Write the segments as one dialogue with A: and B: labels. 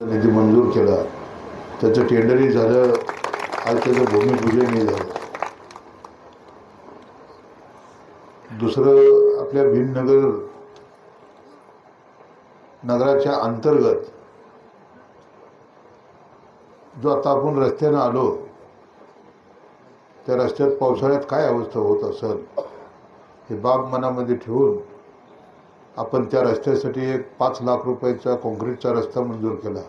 A: निधी मंजूर केला, त्याचं टेंडरही झालं, आज त्याचं भूमिपूजनही झालं. दुसरं, आपल्या भीमनगर नगराच्या अंतर्गत जो आता आपण रस्त्यानं आलो, त्या रस्त्यात पावसाळ्यात काय अवस्था होत असेल हे बाब मनामध्ये ठेवून आपण त्या रस्त्यासाठी एक 5 लाख रुपयाचा काँक्रीटचा रस्ता मंजूर केला.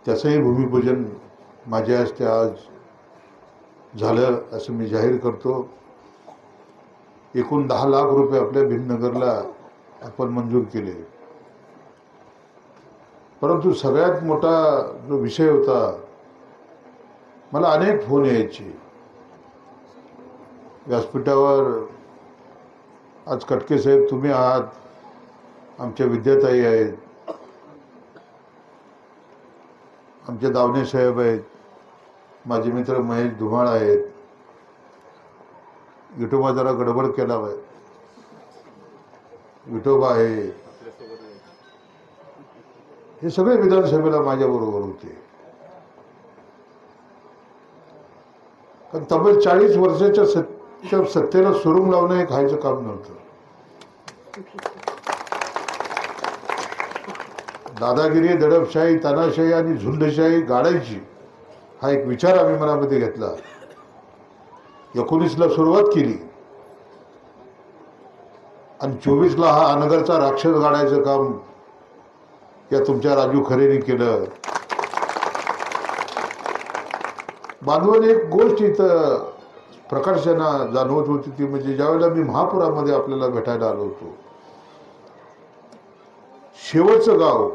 A: त्याचंही भूमिपूजन माझ्या हस्ते आज झालं असं मी जाहीर करतो. एकूण 10 लाख रुपये आपल्या भीमनगरला आपण मंजूर केले. परंतु सगळ्यात मोठा जो विषय होता, मला अनेक फोन यायचे. व्यासपीठावर आज कटके साहेब तुम्ही आहात, आमच्या विद्याताई आहेत, आमचे दावणे साहेब आहेत, माझे मित्र महेश धुमाळ आहेत, विठोबा जरा गडबड केला आहे, विठोबा आहे, हे सगळे विधानसभेला माझ्याबरोबर होते. कारण तब्बल 40 वर्षाच्या सत्तेला सुरुंग लावणं हे खायचं काम नव्हतं. दादागिरी, दडपशाही, तानाशाही आणि झुंडशाही गाडायची हा एक विचार आम्ही मनामध्ये घेतला. 19ला सुरुवात केली आणि 24ला हा अनगरचा राक्षस गाडायचं काम या तुमच्या राजू खरेने केलं. बांधवांनी एक गोष्ट इथं प्रकर्षाने जाणवत होती, ती म्हणजे ज्यावेळेला मी महापुरामध्ये आपल्याला भेटायला आलो होतो, शेवटचं गाव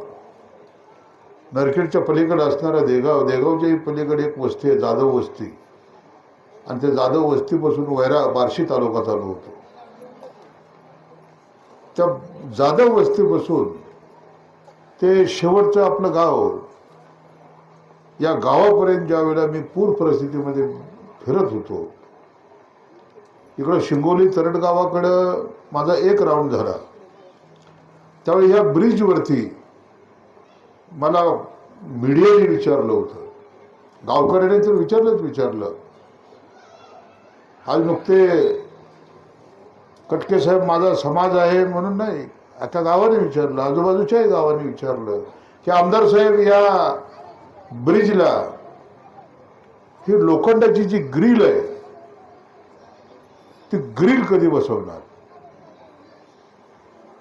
A: नरखेडच्या पलीकडे असणारा देगाव, देगावच्याही पलीकडे एक वस्ती आहे, जाधव वस्ती, आणि त्या जाधव वस्तीपासून वैरा बार्शी तालुक्यात आलो होतो. त्या जाधव वस्तीपासून ते शेवटचं आपलं गाव, या गावापर्यंत ज्या वेळेला मी पूर परिस्थितीमध्ये फिरत होतो, इकडं शिंगोली तरड गावाकडं माझा एक राऊंड झाला. त्यावेळी ह्या ब्रिजवरती मला मीडियाने विचारलं होतं, गावकऱ्याने तर विचारलं, आज नुकते कटके साहेब माझा समाज आहे म्हणून नाही, आता गावाने विचारलं, आजूबाजूच्याही गावाने विचारलं की आमदार साहेब या ब्रिजला ही लोखंडाची जी ग्रिल आहे ती ग्रिल कधी बसवणार.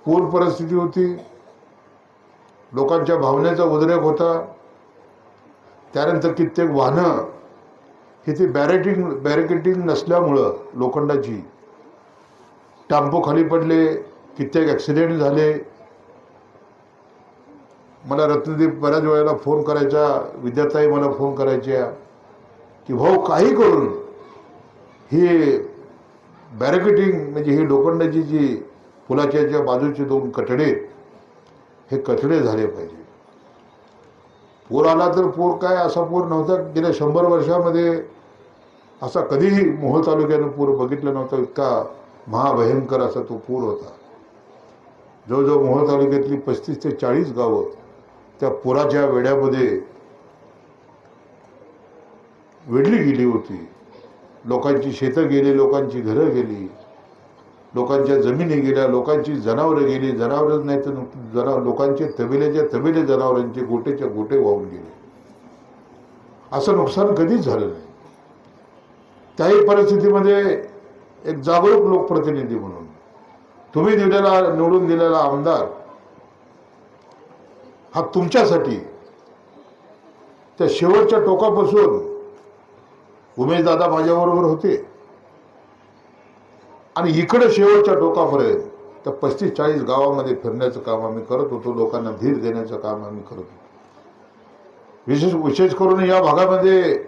A: पूर परिस्थिती होती, लोकांच्या भावनेचा उद्रेक होता. त्यानंतर कित्येक वाहनं ही ती बॅरिकेटिंग नसल्यामुळं लोखंडाची टाम्पो खाली पडले, कित्येक ॲक्सिडेंट झाले. मला रत्नदीप बऱ्याच वेळेला फोन करायचा, विद्याताई मला फोन करायच्या की भाऊ काही करून ही बॅरिकेटिंग म्हणजे ही लोखंडाची जी पुलाच्या बाजूचे 2 कठडे, हे कठडे झाले पाहिजे. पूर आला तर पूर काय असा पूर नव्हता, गेल्या 100 वर्षामध्ये असा कधीही मोहोळ तालुक्यानं पूर बघितला नव्हता. इतका महाभयंकर असा तो पूर होता. जवळजवळ मोहोळ तालुक्यातली 35 ते 40 गावं त्या पुराच्या वेढ्यामध्ये वेढली गेली होती. लोकांची शेतं गेली, लोकांची घरं गेली, लोकांच्या जमिनी गेल्या, लोकांची जनावरं गेली, जनावरच नाही तर लोकांचे तबेले जनावरांचे गोटेच्या गोटे वाहून गेले. असं नुकसान कधीच झालं नाही. त्याही परिस्थितीमध्ये एक जागरूक लोकप्रतिनिधी म्हणून तुम्ही निवडून दिलेला आमदार हा तुमच्यासाठी त्या शेवटच्या टोकापासून उमेशदादा माझ्याबरोबर होते आणि इकडे शेवटच्या टोकापर्यंत त्या 35-40 गावामध्ये फिरण्याचं काम आम्ही करत होतो. लोकांना धीर देण्याचं काम आम्ही करत होतो. विशेष करून या भागामध्ये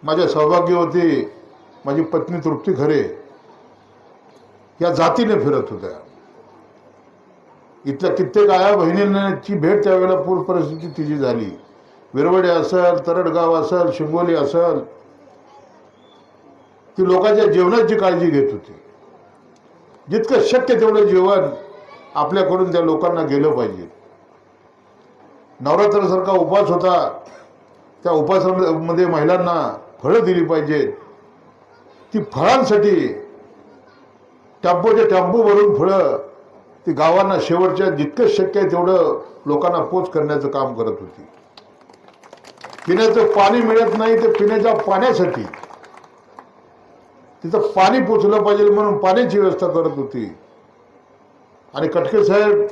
A: माझ्या सौभाग्य होते, माझी पत्नी तृप्ती खरे या जातीने फिरत होत्या. इथल्या कित्येक आया बहिणींची भेट त्यावेळेला पूर परिस्थिती तिची झाली. विरवडे असेल, तरडगाव असेल, शिंगोली असेल, ती लोकांच्या जेवणाची काळजी घेत होती. जितकं शक्य तेवढं जेवण आपल्याकडून त्या लोकांना गेलं पाहिजे. नवरात्रासारखा उपवास होता, त्या उपवासामध्ये महिलांना फळं दिली पाहिजेत. ती फळांसाठी टेम्पोचे टेम्पो भरून फळं ती गावांना शेवटच्या जितकं शक्य आहे तेवढं लोकांना पोच करण्याचं काम करत होती. पिण्याचं पाणी मिळत नाही, ते पिण्याच्या पाण्यासाठी तिथं पाणी पोचलं पाहिजे म्हणून पाण्याची व्यवस्था करत होती. आणि कटके साहेब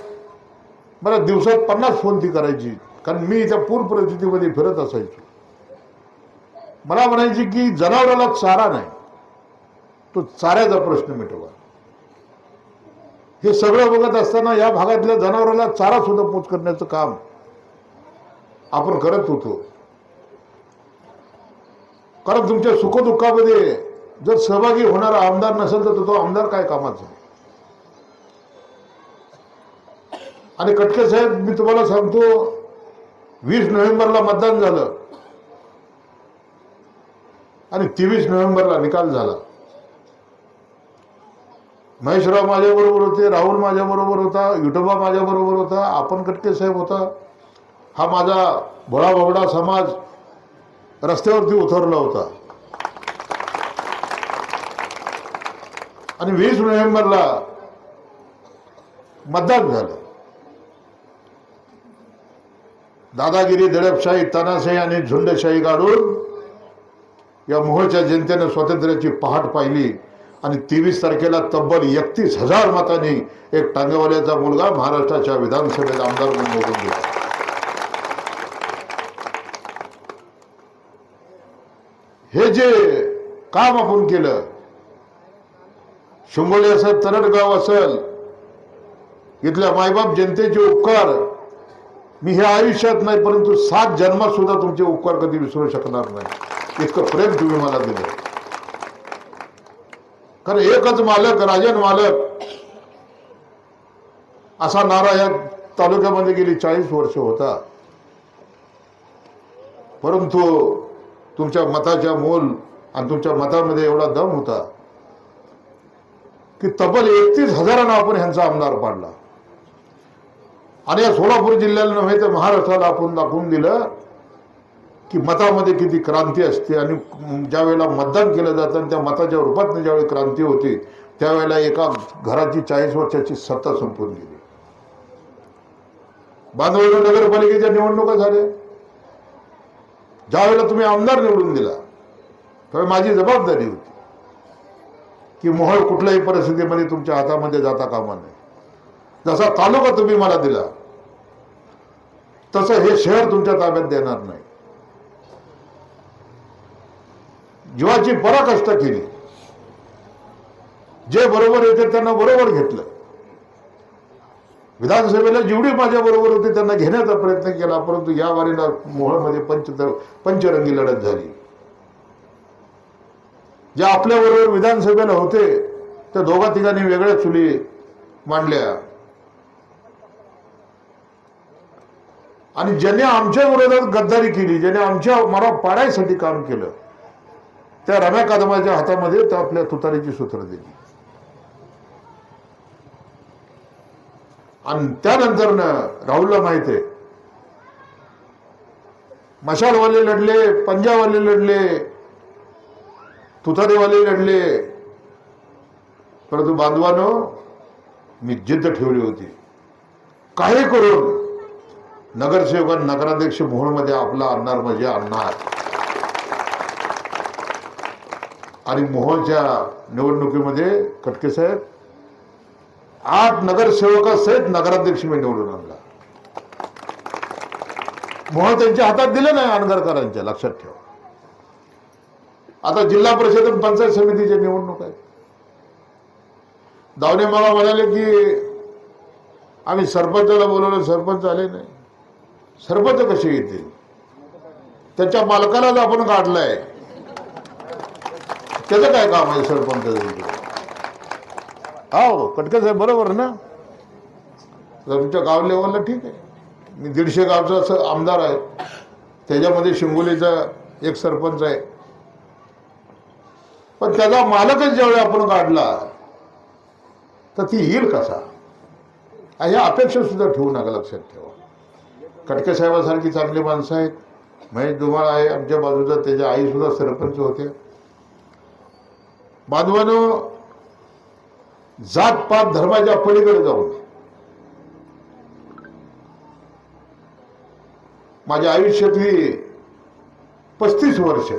A: मला दिवसात 50 फोन ती करायची, कारण मी त्या पूर परिस्थितीमध्ये फिरत असायचो. मला म्हणायची की जनावराला चारा नाही, तो चाऱ्याचा प्रश्न मिटवा. हे सगळं बघत असताना या भागातल्या जनावराला चारा सुद्धा पोच करण्याचं काम आपण करत होतो. कारण तुमच्या सुखदुःखामध्ये जर सहभागी होणारा आमदार नसेल तर तो आमदार काय कामाचा. आणि कटके साहेब, मी तुम्हाला सांगतो, 20 नोव्हेंबरला मतदान झालं आणि 23 नोव्हेंबरला निकाल झाला. महेशराव माझ्याबरोबर होते, राहुल माझ्याबरोबर होता, विठोबा माझ्याबरोबर होता, आपण कटके साहेब होता. हा माझा भोळा भावडा समाज रस्त्यावरती उतरला होता. आणि 20 नोव्हेंबरला मतदान झालं. दादागिरी, दडपशाही, तानाशाही आणि झुंडशाही काढून या मोहोळच्या जनतेनं स्वातंत्र्याची पहाट पाहिली. आणि 23 तारखेला तब्बल 31,000 मतांनी एक टांगेवाल्याचा मुलगा महाराष्ट्राच्या विधानसभेत आमदार म्हणून निवडून गेला. हे जे काम आपण केलं, शिंगोली असेल, तरडगाव असेल, इथल्या मायबाप जनतेचे उपकार मी हे आयुष्यात नाही परंतु 7 जन्मात सुद्धा तुमचे उपकार कधी विसरू शकणार नाही. इतकं प्रेम तुम्ही मला दिलं. कारण एकच मालक, राजन मालक असा नारा या तालुक्यामध्ये गेली 40 वर्ष होता. परंतु तुमच्या मताच्या मोल आणि तुमच्या मतामध्ये एवढा दम होता की तब्बल 31,000 आपण ह्यांचा आमदार पाडला. आणि या सोलापूर जिल्ह्याला नव्हे तर महाराष्ट्राला आपण दाखवून दिलं की मतामध्ये किती क्रांती असते. आणि ज्या वेळेला मतदान केलं जातं आणि त्या मताच्या रूपात ज्यावेळी क्रांती होती त्यावेळेला एका घराची 40 वर्षाची सत्ता संपून गेली. बांधवडी नगरपालिकेच्या निवडणुका झाल्या, ज्या वेळेला तुम्ही आमदार निवडून दिला त्यावेळी माझी जबाबदारी होती की मोहोळ कुठल्याही परिस्थितीमध्ये तुमच्या हातामध्ये जाता कामा नये. जसा तालुका तुम्ही मला दिला तसं हे शहर तुमच्या ताब्यात देणार नाही. जीवाची पराकाष्ठ केली. जे बरोबर येते त्यांना बरोबर घेतलं. विधानसभेला जेवढी माझ्या बरोबर होते त्यांना घेण्याचा प्रयत्न केला, परंतु या वारीला मोहोळमध्ये पंचरंगी लढत झाली. ज्या आपल्याबरोबर विधानसभेला होते त्या दोघा तिघांनी वेगळ्या चुली मांडल्या. आणि ज्याने आमच्या विरोधात गद्दारी केली, ज्याने आमच्या मला पाडायसाठी काम केलं, त्या रम्या कदमाच्या हातामध्ये त्या आपल्या तुतारीची सूत्र दिली. आणि त्यानंतर राहुलला माहित आहे, मशालवाले लढले, पंजावाले लढले, तुतारीवाले लढले, परंतु बांधवानो मी जिद्द ठेवली होती. काही करून नगरसेवक नगराध्यक्ष मोहोळमध्ये आपला आणणार म्हणजे आणणार. आणि मोहोळच्या निवडणुकीमध्ये कटके साहेब 8 नगरसेवकासहित नगराध्यक्ष मी निवडून आणला. मोहोळ त्यांच्या हातात दिलं नाही अनगरकरांच्या, लक्षात ठेवा. आता जिल्हा परिषद आणि पंचायत समितीच्या निवडणूक आहेत. दावणे मला म्हणाले की आम्ही सरपंचाला बोलवलं, सरपंच आले नाही. सरपंच कसे येतील? त्याच्या मालकालाच आपण काढलाय, त्याचं काय काम आहे सरपंच? हो कटके साहेब बरोबर ना. तुमच्या गाव लेवलला ठीक आहे, मी 150 गावचा असं आमदार आहे, त्याच्यामध्ये शिंगोलीचा एक सरपंच आहे, पण त्याचा मालकच ज्यावेळी आपण काढला तर ती येईल कसा? ह्या अपेक्षा सुद्धा ठेवू नका, लक्षात ठेवा. कटके साहेबांसारखी चांगली माणसं आहेत. महेश धुमाळ आहे आमच्या बाजूचा, त्याच्या आई सुद्धा सरपंच होत्या. बांधवानो, जात पात धर्माच्या पलीकडे जाऊन माझ्या आयुष्यातली 35 वर्ष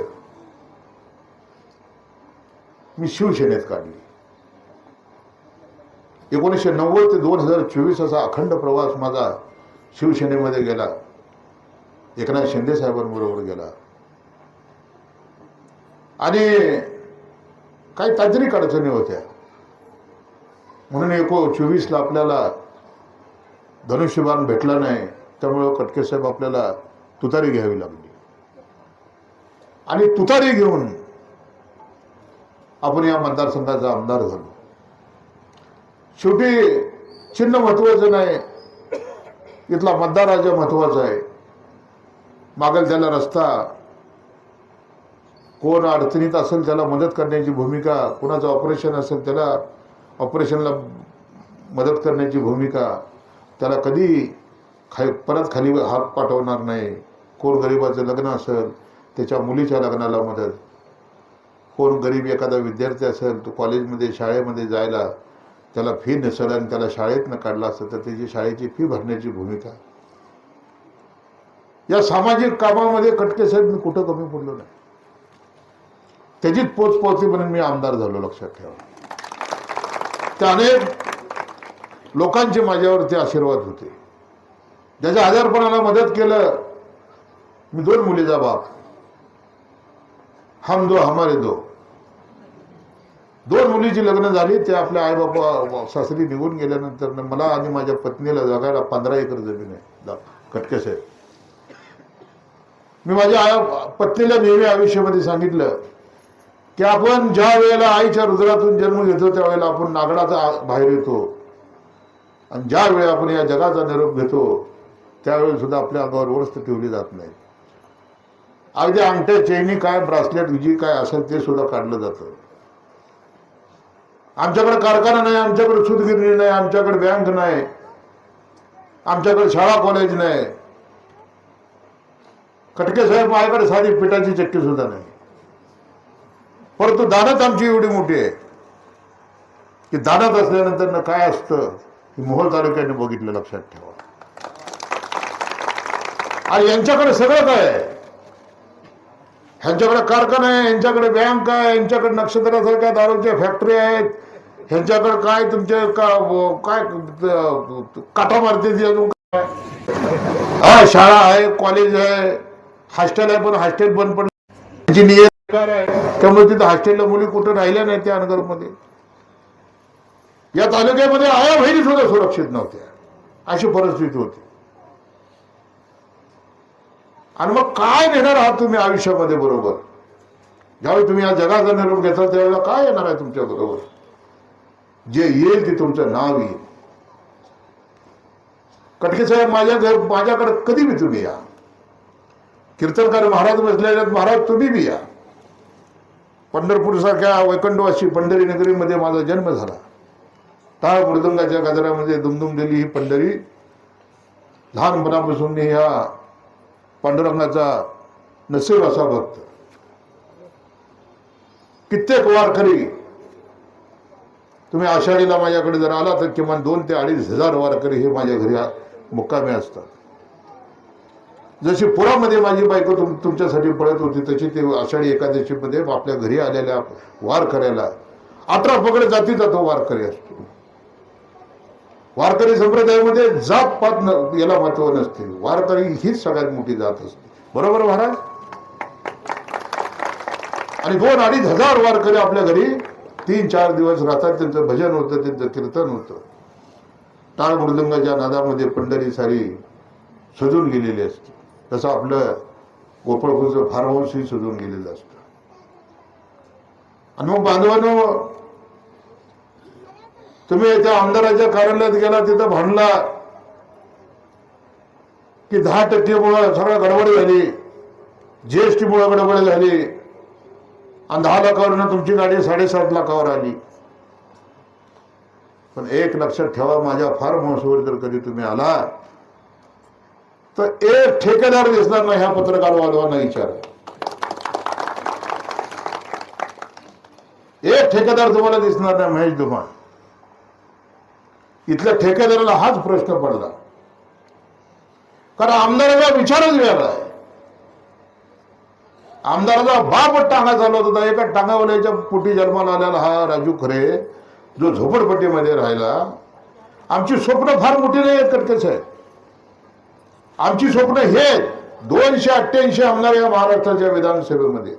A: मी शिवसेनेत काढली. 1990 ते 2024 असा अखंड प्रवास माझा शिवसेनेमध्ये गेला. एकनाथ शिंदे साहेबांबरोबर गेला. आणि काही तांत्रिक अडचणी होत्या म्हणून 24ला आपल्याला धनुष्यबाण भेटला नाही. त्यामुळे कटके साहेब आपल्याला तुतारी घ्यावी लागली. आणि तुतारी घेऊन आपण या मतदारसंघाचा आमदार झालो. शेवटी चिन्ह महत्वाचं नाही, इथला मतदार राजा महत्वाचा आहे. मागेल त्याला रस्ता, कोण अडचणीत असेल त्याला मदत करण्याची भूमिका, कोणाचं ऑपरेशन असेल त्याला ऑपरेशनला मदत करण्याची भूमिका, त्याला कधी परत खाली हात पाठवणार नाही. कोण गरीबाचं लग्न असेल त्याच्या मुलीच्या लग्नाला मदत, कोण गरीब एखादा विद्यार्थी असेल तो कॉलेजमध्ये शाळेमध्ये जायला त्याला फी नसेल आणि त्याला शाळेतनं काढला असेल तर त्याची शाळेची फी भरण्याची भूमिका. या सामाजिक कामामध्ये कटके साहेब मी कुठं कमी पडलो नाही. त्याचीच पोचपावती म्हणून मी आमदार झालो, लक्षात ठेवा. त्या अनेक लोकांचे माझ्यावरती आशीर्वाद होते. ज्याच्या आजारपणाला मदत केलं. मी 2 मुलीचा बाप, हम दो हमारे दो. 2 मुलीची लग्न झाली. ते आपल्या आई बापा सासरी निघून गेल्यानंतर मला आणि माझ्या पत्नीला जगायला 15 एकर जमीन आहे. कटके साहेब, मी माझ्या पत्नीला नेहमी आयुष्यामध्ये सांगितलं की आपण ज्या वेळेला आईच्या रुद्रातून जन्म घेतो त्यावेळेला आपण नागडाचा बाहेर येतो, आणि ज्या वेळेला आपण या जगाचा निरोप घेतो त्यावेळेला सुद्धा आपल्या अंगावर वस्त्र ठेवली जात नाही. अगदी अंगठ्या, चैनी काय, ब्रासलेट, विजी काय असेल ते सुद्धा काढलं जातं. आमच्याकडे कारखाना नाही, आमच्याकडे सूतगिरणी नाही, आमच्याकडे बँक नाही, आमच्याकडे शाळा कॉलेज नाही. कटके साहेब, माझ्याकडे साधी पिठाची चक्की सुद्धा नाही. परंतु दानत आमची एवढी मोठी आहे की दानत असल्यानंतर काय असतं हे मोहोळ तालुक्याने बघितलं, लक्षात ठेवा. आणि यांच्याकडे सगळं काय आहे. ह्यांच्याकडे कारखाना आहे, यांच्याकडे बँक आहे, यांच्याकडे नक्षत्रासारख्या दारूच्या फॅक्टरी आहेत, ह्यांच्याकडे काय तुमचे काय काटा मारते, शाळा आहे, कॉलेज आहे, हॉस्टेल आहे. पण हॉस्टेल बंद पडलं आहे, त्यामुळे तिथं हॉस्टेलला मुली कुठं राहिल्या नाही. त्या अनगरमध्ये, या तालुक्यामध्ये आया बहिणी सुद्धा सुरक्षित नव्हत्या, अशी परिस्थिती होती. आणि मग काय नेणार आहात तुम्ही आयुष्यामध्ये बरोबर? ज्यावेळी तुम्ही या जगाचा निरोप घेता त्यावेळेला काय येणार आहे तुमच्या बरोबर? जे येईल ते तुमचं नाव येईल. कटके साहेब, माझ्याकडे कधी बी तुम्ही या. कीर्तनकार महाराज बसलेले, महाराज तुम्ही बी या. पंढरपूर सारख्या वैकुंठवासी पंढरी नगरीमध्ये माझा जन्म झाला. टाळ मृदंगाच्या गजरामध्ये दुमदुम दिली ही पंढरी. लहानपणापासून मी ह्या पांडुरंगाचा नसीब असा भक्त. कित्येक वारकरी, तुम्ही आषाढीला माझ्याकडे जर आला तर किमान 2 ते 2.5 हजार वारकरी हे माझ्या घरी मुक्कामी असतात. जशी पुरामध्ये माझी बायको तुमच्यासाठी पळत होती तशी ते आषाढी एकादशीमध्ये आपल्या घरी आलेल्या वारकऱ्याला 18 पगड जातीचा तो वारकरी असतो. वारकरी संप्रदायामध्ये जात पात याला महत्व नसते. वारकरी हीच सगळ्यात मोठी जात असते. बरोबर महाराज? आणि 2-2.5 हजार वारकरी आपल्या घरी 3-4 दिवस राहतात. त्यांचं भजन होतं, त्यांचं कीर्तन होतं. टाळ मृदंगाच्या नादामध्ये पंढरी सारी सजून गेलेली असते. तसं आपलं गोपाळपूरचं फार्म हाऊस ही सजून गेलेलं असतं. आणि मग बांधवांनो, तुम्ही त्या आमदाराच्या कार्यालयात गेला, तिथं भांडला की 10% मुळे सगळं गडबड झाली, जीएसटी मुळे गडबड झाली, आणि 10 लाखावरनं तुमची गाडी 7.5 लाखावर आली. पण एक लक्षात ठेवा, माझ्या फार्म हाऊसवर जर कधी तुम्ही आला तर एक ठेकेदार दिसणार नाही. ह्या पत्रकार वाढवांना विचार, एक ठेकेदार तुम्हाला दिसणार नाही. महेश धुमाळ इथल्या ठेकेदाराला हाच प्रश्न पडला, कारण आमदाराचा विचारच वेगळा आहे. आमदाराचा बाप टांगा चालवत होता. एका टांगावाल्याच्या पोटी जन्माला आलेला हा राजू खरे, जो झोपडपट्टीमध्ये राहिला. आमची स्वप्न फार मोठी नाही आहेत कटके साहेब. आमची स्वप्न हे 288 आमदार या महाराष्ट्राच्या विधानसभेमध्ये.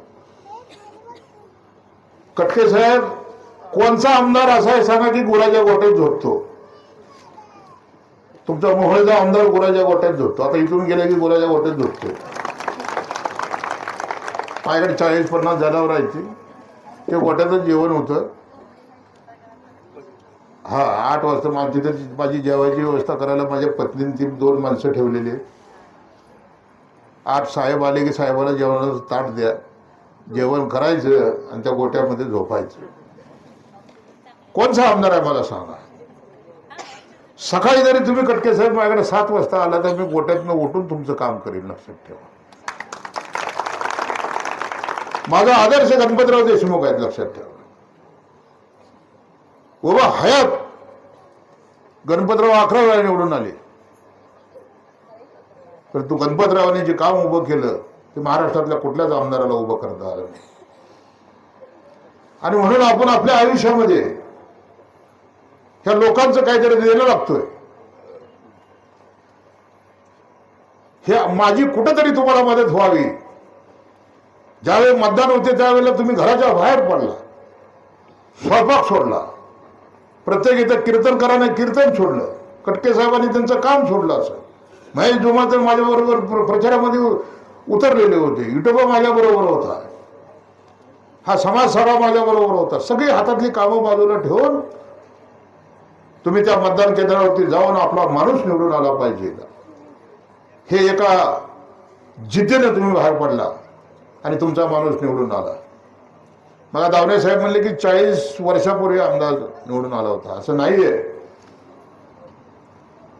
A: कटके साहेब, कोणचा आमदार असा आहे सांगा की गुराच्या गोट्यात झोपतो? तुमचा मोहळेचा आमदार गुराच्या गोट्यात झोपतो. आता इथून गेला की गुराच्या गोट्यात झोपतो. माझ्याकडे 40-50 जनावर राहायची, ते गोट्यातच जेवण होतं. हा 8 वाजता तिथे माझी जेवायची व्यवस्था करायला माझ्या पत्नीने 2 माणसं ठेवलेली. 8 साहेब आले की साहेबाला जेवणाचं ताट द्या, जेवण करायचं आणि त्या गोट्यामध्ये झोपायचं. कोणचा आमदार आहे मला सांगा? सकाळी जरी तुम्ही कटके साहेब माझ्याकडे 7 वाजता आला तर मी गोट्यातनं उठून तुमचं काम करीन, लक्षात ठेवा. माझा आदर्श गणपतराव देशमुख आहेत, लक्षात ठेवा. उभा हयात गणपतराव 11 वेळा निवडून आले, तर तू गणपतरावांनी जे काम उभं केलं ते महाराष्ट्रातल्या कुठल्याच आमदाराला उभं करता आलं नाही. आणि म्हणून आपण आपल्या आयुष्यामध्ये ह्या लोकांचं काहीतरी देणं लागतोय. हे माझी कुठेतरी तुम्हाला मदत व्हावी. ज्यावेळी मतदान होते त्यावेळेला तुम्ही घराच्या बाहेर पडला, स्वयंपाक सोडला, प्रत्येक इथं कीर्तनकाराने कीर्तन सोडलं, कटके साहेबांनी त्यांचं काम सोडलं. असं महेश धुमाळ तर माझ्याबरोबर प्रचारामध्ये उतरलेले होते, युट्यूबा माझ्याबरोबर होता, हा समाजसेवा माझ्याबरोबर होता. सगळी हातातली कामं बाजूला ठेवून तुम्ही त्या मतदान केंद्रावरती जाऊन आपला माणूस निवडून आला पाहिजे, हे एका जिद्दीने तुम्ही बाहेर पडला आणि तुमचा माणूस निवडून आला. मला दावणे साहेब म्हणले की 40 वर्षापूर्वी आमदार निवडून आला होता. असं नाहीये.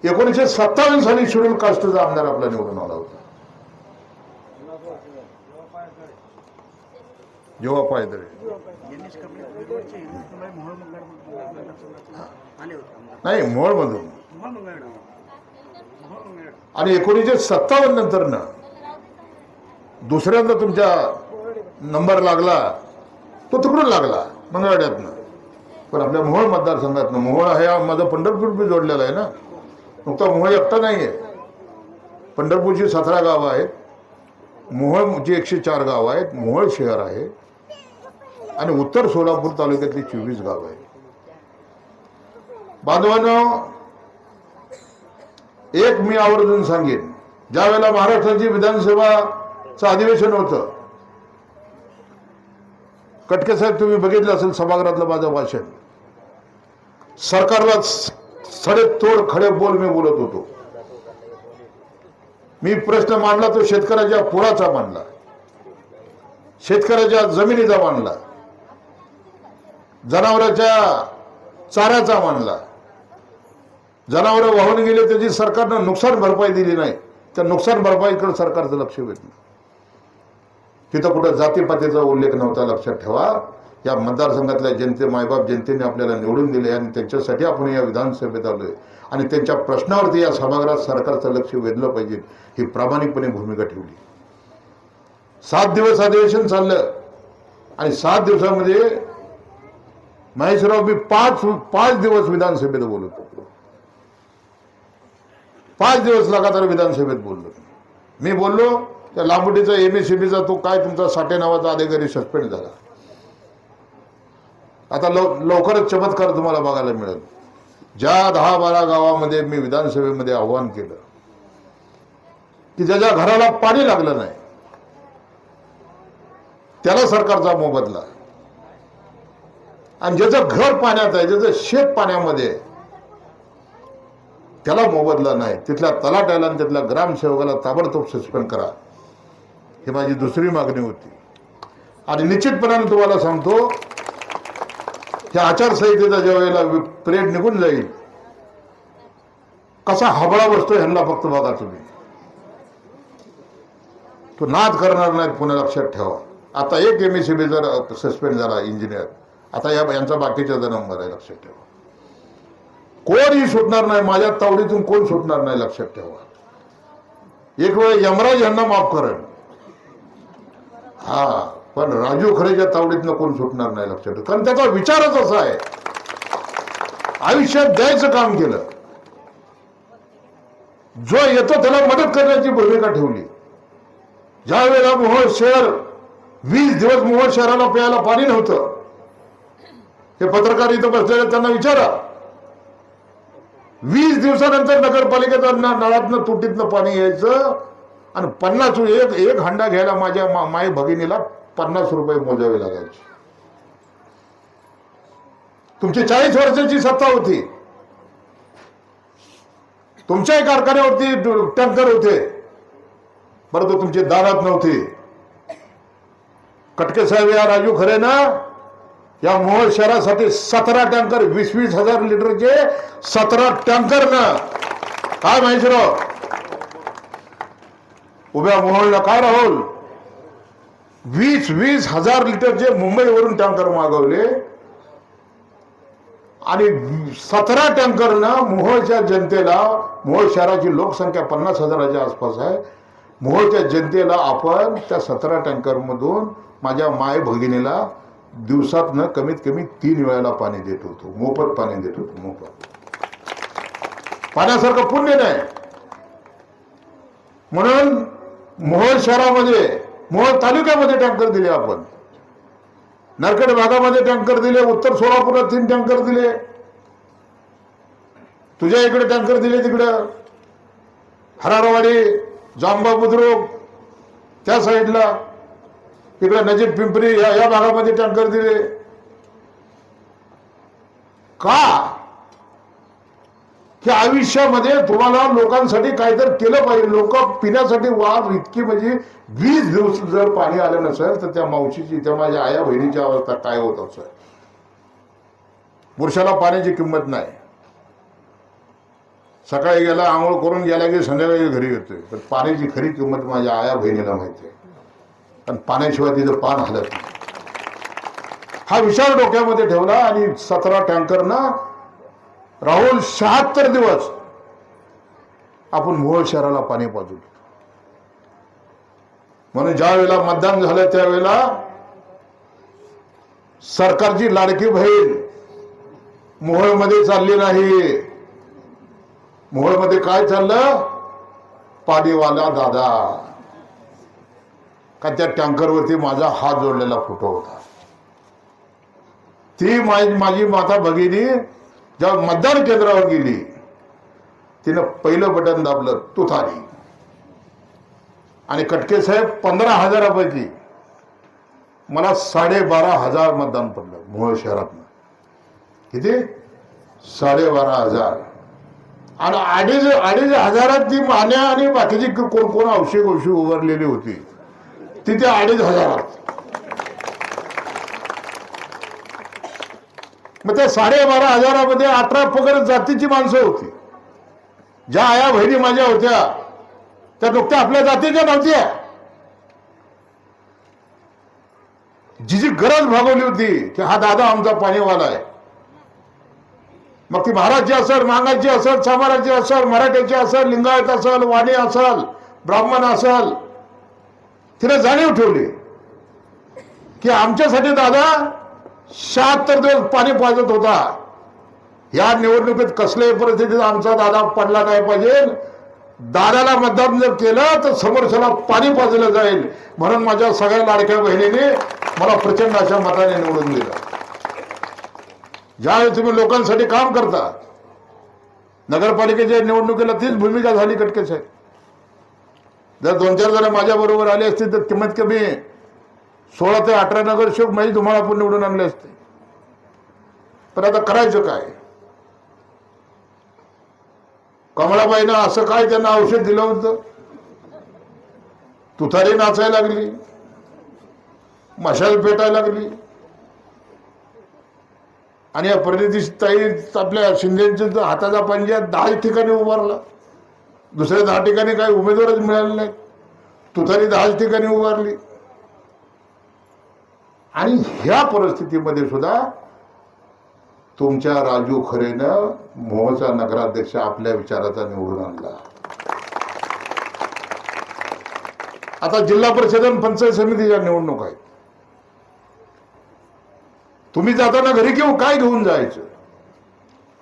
A: 1957 साली शेड्यूल कास्टचा आमदार आपला निवडून आला होता. जेव्हा पायदळे नाही, मोहोळमधून. आणि 1957 नंतर ना दुसऱ्यांदा तुमच्या नंबर लागला तो तिकडून लागला मंगळवाड्यातनं. पण आपल्या मोहोळ मतदारसंघातनं, मोहोळ आहे माझं पंढरपूर बी जोडलेलं आहे ना. नुकता मोहोळ एकटा नाही आहे, पंढरपूरची 17 गावं आहेत, मोहोळची 104 गावं आहेत, मोहोळ शहर आहे आणि उत्तर सोलापूर तालुक्यातली 24 गावं आहेत. बांधवांनो, एक मी आवर्जून सांगेन, ज्या वेळेला महाराष्ट्राची विधानसभाचं अधिवेशन होतं, कटके साहेब तुम्ही बघितलं असेल सभागृहातलं माझं भाषण, सरकारला सडेतोड खडे बोल मी बोलत होतो. मी प्रश्न मांडला तो शेतकऱ्याच्या पुराचा मांडला, शेतकऱ्याच्या जमिनीचा मांडला, जनावरांच्या चाऱ्याचा मांडला. जनावरं वाहून गेले त्याची सरकारनं नुकसान भरपाई दिली नाही, त्या नुकसान भरपाईकडे सरकारचं लक्ष वेधलं. तिथं कुठं जातीपातीचा उल्लेख नव्हता, लक्षात ठेवा. या मतदारसंघातल्या जनते, मायबाप जनतेने आपल्याला निवडून दिले आणि त्यांच्यासाठी आपण या विधानसभेत आलोय आणि त्यांच्या प्रश्नावरती या सभागृहात सरकारचं लक्ष वेधलं पाहिजे ही प्रामाणिकपणे भूमिका ठेवली. 7 दिवस अधिवेशन चाललं आणि 7 दिवसामध्ये महेशराव मी 5 दिवस विधानसभेत बोलत होतो. 5 दिवस लगातार विधानसभेत बोललो. मी बोललो त्या लांबुटीचा MSCBचा तो काय तुमचा साठे नावाचा अधिकारी सस्पेंड झाला. आता लवकरच चमत्कार तुम्हाला बघायला मिळेल. ज्या 10-12 गावामध्ये मी विधानसभेमध्ये आव्हान केलं की ज्याच्या घराला पाणी लागलं नाही त्याला सरकारचा मोबदला, आणि ज्याचं घर पाण्यात आहे, ज्याचं शेत पाण्यामध्ये त्याला मोबदला नाही, तिथल्या तलाट्याला आणि तिथल्या ग्रामसेवकाला ताबडतोब सस्पेंड करा, ही माझी दुसरी मागणी होती. आणि निश्चितपणाने तुम्हाला सांगतो, ह्या आचारसंहितेचा ज्या वेळेला पिरियड निघून जाईल, कसा हबळा बसतो ह्यांना फक्त बघा तुम्ही. तो नाद करणार नाही पुन्हा लक्षात ठेवा. आता एक MSCB जर सस्पेंड झाला इंजिनियर, आता यांचा बाकीचा नंबर आहे, लक्षात ठेवा. कोणही सुटणार नाही, माझ्या तावडीतून कोण सुटणार नाही, लक्षात ठेवा. एक वेळ यमराज यांना माफ करेल, हा, पण राजू खरेच्या तावडीतनं कोण सुटणार नाही, लक्षात ठेवा. कारण त्याचा विचारच असा आहे, आयुष्यात द्यायचं काम केलं, जो येतो त्याला मदत करण्याची भूमिका ठेवली. ज्या वेळेला मोहोळ शहर 20 दिवस मोहोळ शहराला प्यायला पाणी नव्हतं, हे पत्रकार इथं बसलेले त्यांना विचारा. 20 दिवसानंतर नगरपालिकेचा नळातनं तुटीतनं पाणी यायचं आणि 50 एक हंडा घ्यायला माझ्या माई भगिनीला 50 रुपये मोजावे लागायचे. तुमची 40 वर्षाची सत्ता होती, तुमच्याही कारखान्यावरती टँकर होते, परंतु तुमचे दारात नव्हते. कटके साहेब या राजू खरे ना या मोहोळ शहरासाठी 17 टँकर 20-20 हजार लिटरचे 17 टँकर ना, काय माहिती राव उभ्या मोहोळला काय राहुल 20-20 हजार लिटरचे मुंबईवरून टँकर मागवले आणि 17 टँकर ना मोहोळच्या जनतेला, मोहोळ शहराची लोकसंख्या 50,000च्या आसपास आहे, मोहोळच्या जनतेला आपण त्या 17 टँकर मधून माझ्या माय भगिनीला दिवसातनं कमीत कमी 3 वेळेला पाणी देत होतो, मोफत पाणी देत होतो, मोफत. पाण्यासारखं पुण्य नाही. म्हणून मोहोळ शहरामध्ये, मोहोळ तालुक्यामध्ये टँकर दिले आपण, नरखेड भागामध्ये टँकर दिले, उत्तर सोलापुरात 3 टँकर दिले, तुझ्या इकडे टँकर दिले, तिकडं हरारवाडी, जांबा बुद्रुक त्या साईडला, इकडे नजीक पिंपरी या भागामध्ये टँकर दिले. का की आयुष्यामध्ये तुम्हाला लोकांसाठी काहीतरी केलं पाहिजे. लोक पिण्यासाठी वाद इतकी, म्हणजे 20 दिवस जर पाणी आलं नसेल तर त्या मावशीची, त्या माझ्या आया बहिणीची अवस्था काय होत असेल. पुरुषाला पाण्याची किंमत नाही. सकाळी गेला, आंघोळ करून गेला की संध्याकाळी घरी येतोय, पण पाण्याची खरी किंमत माझ्या आया बहिणीला माहिती आहे. पण पाण्याशिवाय तिचं पान हलत नाही. हा विचार डोक्यामध्ये ठेवला आणि 17 टँकर ना राहुल 76 दिवस आपण मोहोळ शहराला पाणी पाजू. म्हणून ज्या वेळेला मतदान झालं त्यावेळेला सरकारची लाडकी बहीण मोहोळमध्ये चालली नाही. मोहोळमध्ये काय चाललं, पाणीवाला दादा, का त्या टँकरवरती माझा हात जोडलेला फोटो होता. ती माझी माता भगिनी जेव्हा मतदान केंद्रावर गेली, तिनं पहिलं बटन दाबलं, तुतारी. आणि कटके साहेब 15,000पैकी मला 12,500 मतदान पडलं मोहोळ शहरातनं. किती? 12,500. आणि 2,500 ती मान्या आणि बाकीची कोण कोण औषध उभारलेली होती, ती त्या 2,500. मग त्या 12,500 18 पगड जातीची माणसं होती. ज्या आया बहिणी माझ्या होत्या त्या नुकत्या आपल्या जातीच्या नव्हत्या. जी गरज भागवली होती की हा दादा आमचा पाणीवाला आहे, मग ती महाराजची असेल, मांगाची असेल, समाराची असेल, मराठ्याची असेल, लिंगायत असेल, वाणी असेल, ब्राह्मण असेल, तिने जाणीव ठेवली की आमच्यासाठी दादा 76 दिवस पाणी पाजत होता. या निवडणुकीत कसल्याही परिस्थितीत आमचा दादा पडला नाही पाहिजे. दादाला मतदान जर केलं तर समोरच्याला पाणी पाजलं जाईल. म्हणून माझ्या सगळ्या लाडक्या बहिणीने मला प्रचंड अशा मताने निवडून दिलं. ज्यावेळी तुम्ही लोकांसाठी काम करता, नगरपालिकेच्या निवडणुकीला तीच भूमिका झाली कटके साहेब. जर 2-4 जण माझ्या बरोबर आले असतील तर कमीत कमी 16 ते 18 नगरसेवक म्हणजे तुम्हाला आपण निवडून आणले असते. पण आता करायचं काय? कमळाबाईनं असं काय त्यांना औषध दिलं होतं? तुतारी नाचायला लागली, मशाल पेटायला लागली. आणि या परिणितीताई आपल्या शिंदेच्या हाताचा पंजा 10 ठिकाणी उभारला, दुसऱ्या 10 ठिकाणी काही उमेदवारच मिळाले नाहीत, तुतारी 10 ठिकाणी उभारली. आणि ह्या परिस्थितीमध्ये सुद्धा तुमच्या राजू खरेनं मोहचा नगराध्यक्ष आपल्या विचाराचा निवडून आणला. आता जिल्हा परिषद आणि पंचायत समितीच्या निवडणूक आहेत. तुम्ही जाताना घरी काय घेऊन जायचं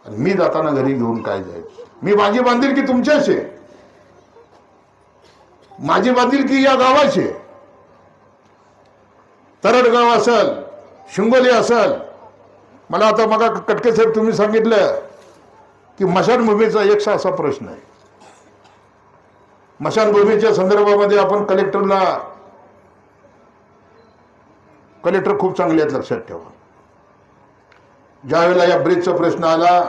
A: आणि मी जाताना घरी घेऊन काय जायचं? मी माझी बांधिलकी तुमच्याशी, माझी बांधिलकी या गावाची, तरडगाव असेल, शिंगोली असेल. मला आता मग कटके साहेब तुम्ही सांगितलं की मशानभूमीचा एक असा प्रश्न आहे. मशानभूमीच्या संदर्भामध्ये आपण कलेक्टर खूप चांगले आहेत, लक्षात ठेवा. ज्यावेळेला या ब्रिजचा प्रश्न आला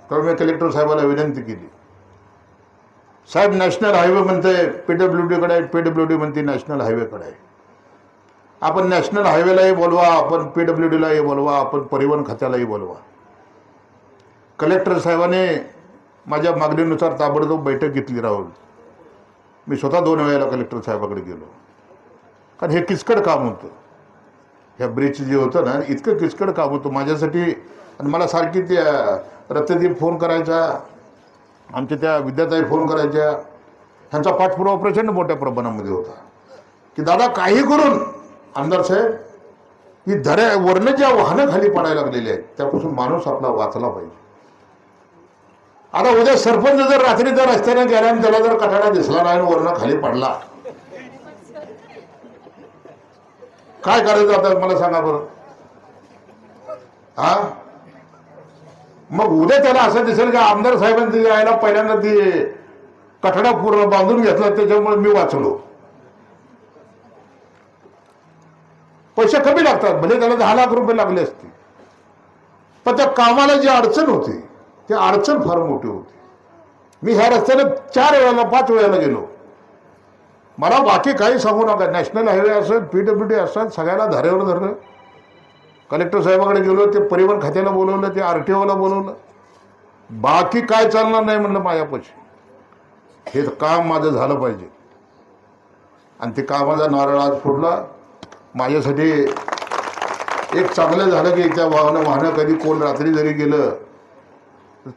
A: तेव्हा मी कलेक्टर साहेबाला विनंती केली, साहेब नॅशनल हायवे म्हणते पीडब्ल्यूडी कडे आहे, पीडब्ल्यूडी म्हणते नॅशनल हायवेकडे आहे. आपण नॅशनल हायवेलाही बोलवा, आपण पीडब्ल्यूडीलाही बोलवा, आपण परिवहन खात्यालाही बोलवा. कलेक्टर साहेबाने माझ्या मागणीनुसार ताबडतोब बैठक घेतली. राहुल, मी स्वतः 2 वेळेला कलेक्टर साहेबाकडे गेलो, कारण हे किचकट काम होतं. ह्या ब्रिज जे होतं ना, इतकं किचकट काम होतं माझ्यासाठी. आणि मला सारखी त्या रत्नदीप फोन करायचा, आमच्या त्या विद्याताई फोन करायच्या. ह्यांचा पाठपुरावा प्रचंड मोठ्या प्रमाणामध्ये होता की दादा काही करून आमदार साहेब ही वरनं ज्या वाहनं खाली पडायला लागलेली आहेत त्यापासून माणूस आपला वाचला पाहिजे. आता उद्या सरपंच जर रात्रीचा रस्त्याने गेला आणि त्याला जर कठाडा दिसला नाही आणि वरनं खाली पडला, काय करायचं आता मला सांगा बरं. हा, मग उद्या त्याला असं दिसेल की आमदार साहेबांनी यायला पहिल्यांदा ती कठडा पूर्ण बांधून घेतला त्याच्यामुळे मी वाचलो. पैसे कमी लागतात, भले त्याला 10 लाख रुपये लागले असते, पण त्या कामाला जी अडचण होती ती अडचण फार मोठी होती. मी ह्या रस्त्याने 4 वेळेला 5 वेळेला गेलो. मला बाकी काही सांगू नका, नॅशनल हायवे असेल, पीडब्ल्यूडी असेल, सगळ्याला धारेवर धरलं. कलेक्टर साहेबाकडे गेलो, ते परिवहन खात्याला बोलवलं, ते आरटीओला बोलवलं. बाकी काय चालणार नाही म्हणलं माझ्यापाशी. हे काम माझं झालं पाहिजे. आणि ते कामाचा नारळ आज फोडला. माझ्यासाठी एक चांगलं झालं की त्या वाहनं कधी कोण रात्री जरी गेलं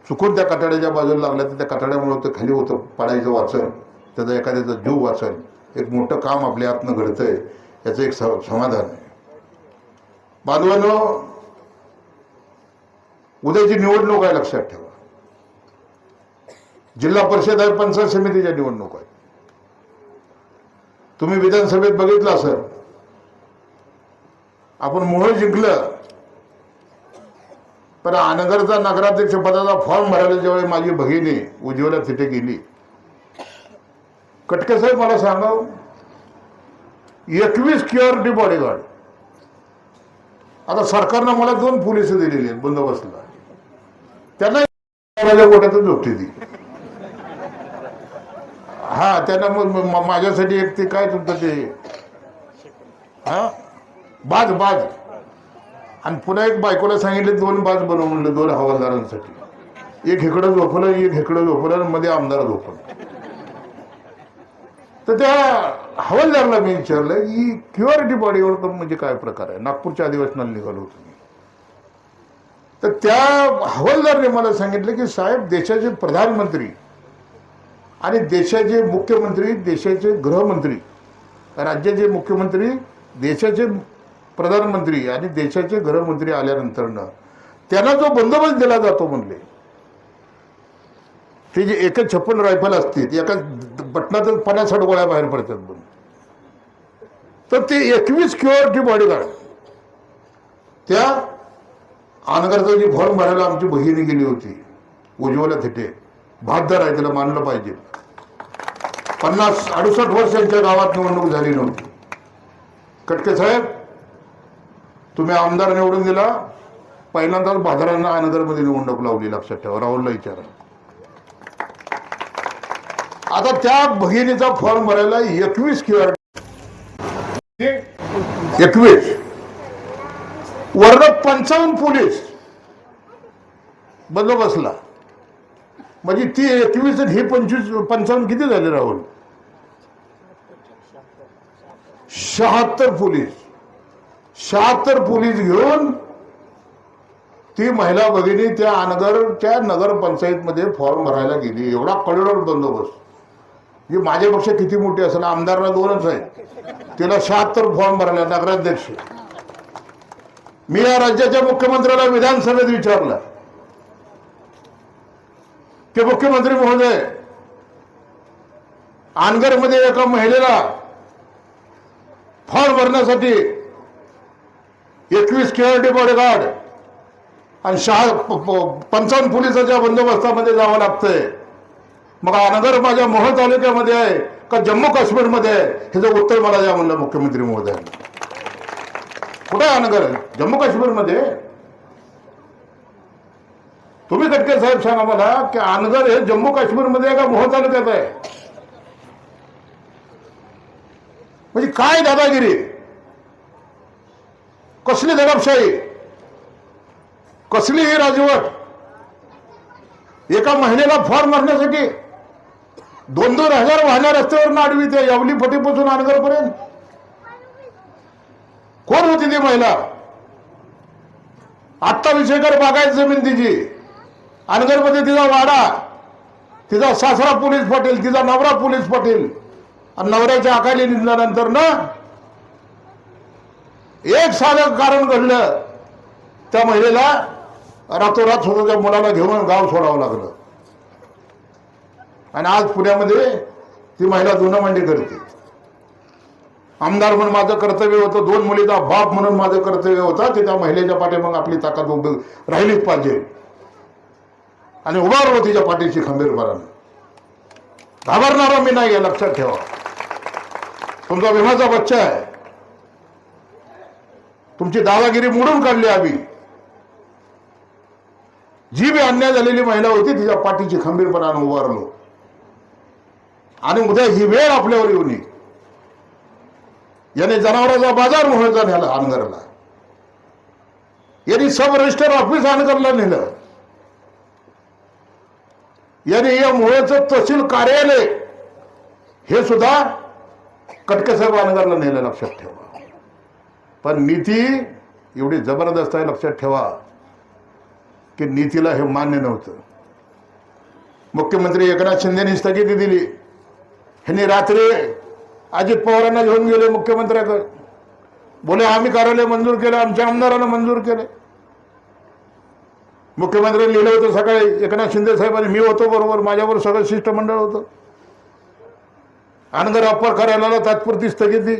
A: चुकून त्या कठाड्याच्या बाजूला लागलं तर त्या कठाड्यामुळे ते खाली होतं पडायचं वाचन, त्याचा एखाद्याचा जीव वाचन. एक मोठं काम आपल्या हातनं घडतंय, याचं एक समाधान आहे. बांधवांनो, उद्याची निवडणूक आहे, लक्षात ठेवा. जिल्हा परिषद आहे, पंचायत समितीच्या निवडणूक आहे. तुम्ही विधानसभेत बघितलं असेल, आपण मोह जिंकलं, पण नगरचा नगराध्यक्ष पदाचा फॉर्म भरायला ज्यावेळी माझी भगिनी उज्ज्वला तिथे गेली, कटके साहेब मला सांगा, 21 सिक्युरिटी बॉडीगार्ड. आता सरकारनं मला 2 पोलिस दिलेली आहेत बंदोबस्तला, त्यांना माझ्या गोट्यातच झोपते ती. हा, त्यांना मग माझ्यासाठी एक ते काय तुमचं ते हा बाज आणि पुन्हा एक बायकोला सांगितले 2 बाज बनव म्हणलं 2 हवालदारांसाठी. एक इकडं झोपलं, एक इकडं झोपलं, मध्ये आमदार झोपलं. तर त्या हवालदारला मी विचारलं की सिक्युरिटी बॉडीवर म्हणजे काय प्रकार आहे. नागपूरच्या अधिवेशनाला निघालो होतो मी. तर त्या हवालदारने मला सांगितलं की साहेब, देशाचे प्रधानमंत्री आणि देशाचे मुख्यमंत्री, देशाचे गृहमंत्री, राज्याचे मुख्यमंत्री, देशाचे प्रधानमंत्री आणि देशाचे गृहमंत्री आल्यानंतर त्यांना जो बंदोबस्त दिला जातो म्हणले, ते जे 156 रायफल असते, एका बटनातच 50-60 गोळ्या बाहेर पडतात म्हणून. तर ते 21 सिक्युरिटी बॉडीगार्ड त्या आनगरचा जी फॉर्म भरायला आमची बहिणी गेली होती उज्ज्वला थिटे, बहादर आहे, त्याला मानलं पाहिजे. 50-68 वर्षांच्या गावात निवडणूक झाली नव्हती. कटके साहेब, तुम्ही आमदार निवडून दिला, पहिल्यांदाच बहादरांना आनगरमध्ये निवडणूक लावली, लक्षात ठेवा. राहुलला विचारा. आता त्या भगिनीचा फॉर्म भरायला 21 21 वर्ण 55 पोलीस बंदोबस्तला. म्हणजे ती 21 आणि ही 25 55 किती झाले राहुल? 76 पोलीस. 76 पोलीस घेऊन ती महिला भगिनी त्या अनगरच्या नगरपंचायतमध्ये फॉर्म भरायला गेली. एवढा कडेकोट बंदोबस्त. ही माझ्यापेक्षा किती मोठी असेल, आमदारला 2च आहेत, तिला 76 फॉर्म भरायला. नगराध्यक्ष. मी या राज्याच्या मुख्यमंत्र्याला विधानसभेत विचारलं की मुख्यमंत्री महोदय, अनगरमध्ये एका महिलेला फॉर्म भरण्यासाठी 21 सिक्युरिटी बॉडीगार्ड आणि 55 पोलिसाच्या बंदोबस्तामध्ये जावं लागतंय. मग अनगर माझ्या मोहोळ तालुक्यामध्ये आहे का जम्मू काश्मीरमध्ये आहे? ह्याचं उत्तर मला द्या म्हणलं मुख्यमंत्री महोदय. कुठे आहे अनगर? जम्मू काश्मीरमध्ये. तुम्ही खटके साहेब सांगा मला की अनगर हे जम्मू काश्मीरमध्ये आहे का मोहोळ तालुक्यात आहे? म्हणजे काय दादागिरी, कसली दडपशाही, कसली ही राजवट. एका महिलेला फॉर्म भरण्यासाठी 2-2 हजार वाहनं रस्त्यावर आडवी ते यावली फटीपासून अनगरपर्यंत. कोण होती ती महिला? 28 एकर बागायत जमीन तिची. अनगरमध्ये तिचा वाडा, तिचा सासरा पोलीस पाटील, तिचा नवरा पोलीस पाटील. आणि नवऱ्याच्या अकाली निधनानंतर ना एक साधं कारण घडलं, त्या महिलेला रातोरात स्वतःच्या मुलाला घेऊन गाव सोडावं लागलं. आणि आज पुण्यामध्ये ती महिला धुणमांडी करते. आमदार म्हणून माझं कर्तव्य होतं, 2 मुलीचा बाप म्हणून माझं कर्तव्य होतं की त्या महिलेच्या पाठी मग आपली ताकद उभी राहिलीच पाहिजे. आणि उभारलो तिच्या पाठीशी खंबीरपणानं. घाबरणारा मी नाही, लक्षात ठेवा. तुमचा भीमाचा बच्चा आहे. तुमची दादागिरी मोडून काढली आम्ही. जी बी अन्याय झालेली महिला होती तिच्या पाठीची खंबीरपणानं उभारलो. आणि उद्या ही वेळ आपल्यावर येऊ नये. याने जनावरांचा बाजार मोहळचा नेला अनगरला. यांनी सब रजिस्टर ऑफिस अनगरला नेलं. याने या मोहळचं तहसील कार्यालय हे सुद्धा कटके साहेब अनगरला नेलं. लक्षात ठेवा. पण नीती एवढी जबरदस्त आहे, लक्षात ठेवा, की नीतीला हे मान्य नव्हतं. मुख्यमंत्री एकनाथ शिंदेनी स्थगिती दिली. ह्यांनी रात्री अजित पवारांना घेऊन गेले मुख्यमंत्र्याकडे. बोले आम्ही कार्यालय मंजूर केलं, आमच्या आमदारांना मंजूर केलं. मुख्यमंत्र्यांनी लिहिलं होतं सकाळी, एकनाथ शिंदे साहेबांनी, मी होतो बरोबर, माझ्यावर सगळं शिष्टमंडळ होतं. अनगर अप्पर कार्यालयाला तात्पुरती स्थगिती.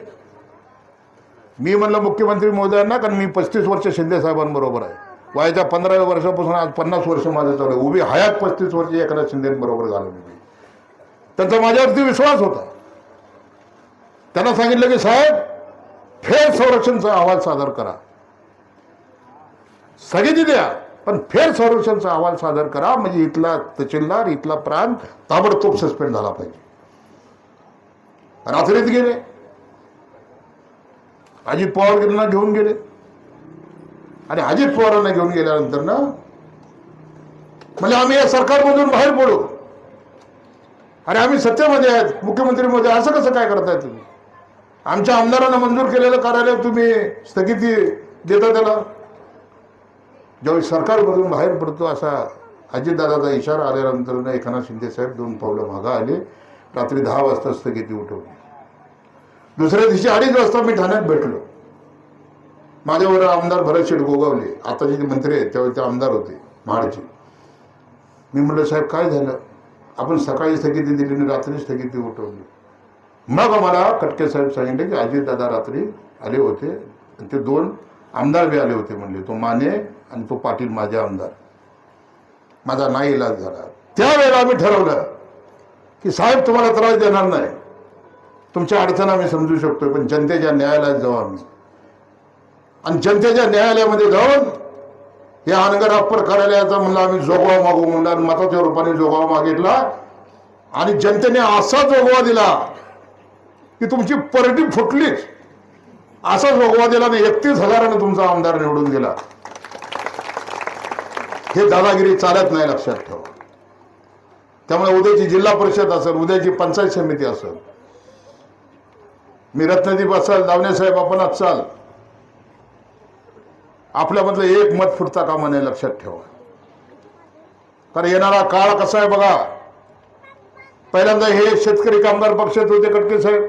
A: मी म्हणलं मुख्यमंत्री महोदयांना, कारण मी 35 वर्ष शिंदे साहेबांबरोबर आहे. वयाच्या 15व्या वर्षापासून आज 50 वर्ष माझं चालू आहे. उभी हयात 35 वर्ष एकनाथ शिंदेबरोबर घालवली मी. त्यांचा माझ्यावरती विश्वास होता. त्यांना सांगितलं की साहेब, फेर संरक्षणचा अहवाल सादर करा. स्थगिती द्या, पण फेर संरक्षणचा अहवाल सादर करा, म्हणजे इथला तहसीलदार, इथला प्रांत ताबडतोब सस्पेंड झाला पाहिजे. रात्रीत गेले. अजित पवारांना घेऊन गेले. आणि अजित पवारांना घेऊन गेल्यानंतर ना म्हणजे आम्ही या सरकारमधून बाहेर पडू. अरे आम्ही सत्तेमध्ये आहेत मुख्यमंत्री महोदय, असं कसं काय करताय तुम्ही? आमच्या आमदारांना मंजूर केलेलं कार्यालय तुम्ही स्थगिती देता त्याला. ज्यावेळी सरकारमधून बाहेर पडतो असा अजितदादाचा इशारा आल्यानंतर एकनाथ शिंदे साहेब 2 पावलं मागं आले. रात्री 10 वाजता स्थगिती उठवली. दुसऱ्या दिवशी 2:30 वाजता मी ठाण्यात भेटलो. माझ्यावर आमदार भरतशेठ गोगावले, आता जे मंत्री आहेत त्यावेळी ते आमदार होते महाडचे. मी म्हटलं साहेब काय झालं? आपण सकाळी स्थगिती दिली आणि रात्री स्थगिती उठवली. मग आम्हाला कटके साहेब सांगितले की अजितदादा रात्री आले होते, ते 2 आमदार बी आले होते म्हणले, तो माने आणि तो पाटील माझे आमदार. माझा नाही इलाज झाला. त्यावेळेला आम्ही ठरवलं की साहेब तुम्हाला त्रास देणार नाही, तुमच्या अडचण आम्ही समजू शकतो, पण जनतेच्या न्यायालयात जाऊ आम्ही. आणि जनतेच्या न्यायालयामध्ये जाऊन या अनगर अप्पर कार्यालयाचा म्हणलं आम्ही जोगवा मागू म्हणला. मताच्या रूपाने जोगवा मागितला आणि जनतेने असा जोगवा दिला की तुमची परडी फुटलीच. असा जोगवा दिला आणि 31,000ने तुमचा आमदार निवडून गेला. हे दादागिरी चालत नाही, लक्षात ठेवा. त्यामुळे उद्याची जिल्हा परिषद असेल, उद्याची पंचायत समिती असेल, मी रत्नदीप असाल, दावणेसाहेब आपण असाल, आपल्यामधलं एक मत फुटता कामा नये, लक्षात ठेवा. कारण येणारा काळ कसा आहे बघा. पहिल्यांदा हे शेतकरी कामगार पक्षात होते खटके साहेब,